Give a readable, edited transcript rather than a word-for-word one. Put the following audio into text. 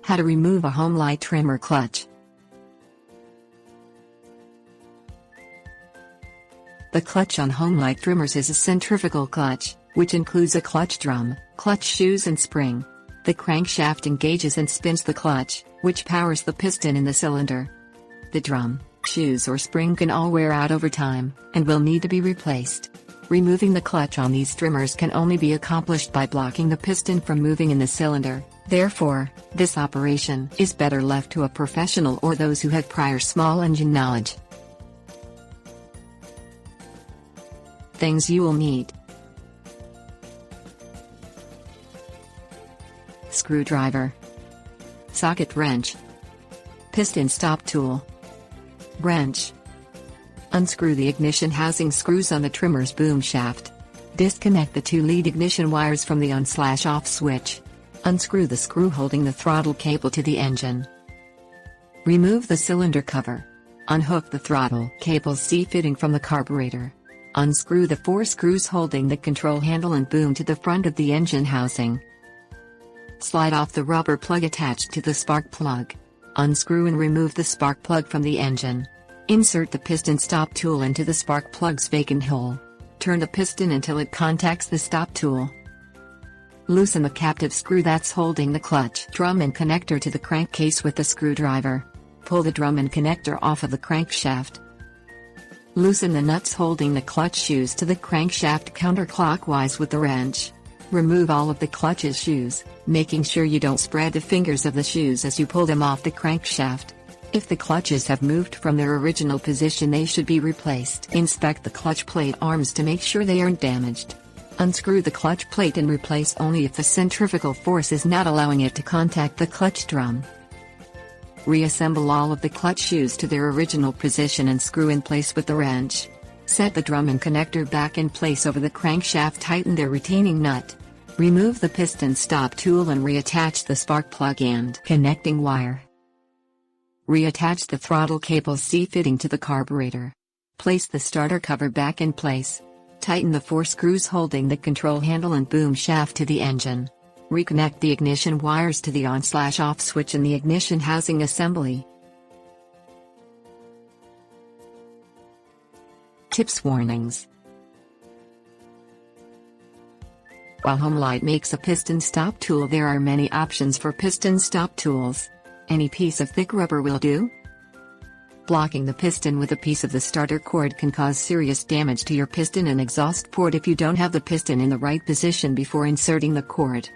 How to remove a Homelite Trimmer Clutch. The clutch on Homelite trimmers is a centrifugal clutch, which includes a clutch drum, clutch shoes and spring. The crankshaft engages and spins the clutch, which powers the piston in the cylinder. The drum, shoes or spring can all wear out over time, and will need to be replaced. Removing the clutch on these trimmers can only be accomplished by blocking the piston from moving in the cylinder. Therefore, this operation is better left to a professional or those who have prior small engine knowledge. Things you will need: screwdriver, socket wrench, piston stop tool, wrench. Unscrew the ignition housing screws on the trimmer's boom shaft. Disconnect the two lead ignition wires from the on/off switch. Unscrew the screw holding the throttle cable to the engine. Remove the cylinder cover. Unhook the throttle cable C fitting from the carburetor. Unscrew the 4 screws holding the control handle and boom to the front of the engine housing. Slide off the rubber plug attached to the spark plug. Unscrew and remove the spark plug from the engine. Insert the piston stop tool into the spark plug's vacant hole. Turn the piston until it contacts the stop tool. Loosen the captive screw that's holding the clutch drum and connector to the crankcase with the screwdriver. Pull the drum and connector off of the crankshaft. Loosen the nuts holding the clutch shoes to the crankshaft counterclockwise with the wrench. Remove all of the clutch's shoes, making sure you don't spread the fingers of the shoes as you pull them off the crankshaft. If the clutches have moved from their original position, they should be replaced. Inspect the clutch plate arms to make sure they aren't damaged. Unscrew the clutch plate and replace only if the centrifugal force is not allowing it to contact the clutch drum. Reassemble all of the clutch shoes to their original position and screw in place with the wrench. Set the drum and connector back in place over the crankshaft. Tighten their retaining nut. Remove the piston stop tool and reattach the spark plug and connecting wire. Reattach the throttle cable C fitting to the carburetor. Place the starter cover back in place. Tighten the 4 screws holding the control handle and boom shaft to the engine. Reconnect the ignition wires to the on/off switch in the ignition housing assembly. Tips: warnings. While Homelite makes a piston stop tool, there are many options for piston stop tools. Any piece of thick rubber will do. Blocking the piston with a piece of the starter cord can cause serious damage to your piston and exhaust port if you don't have the piston in the right position before inserting the cord.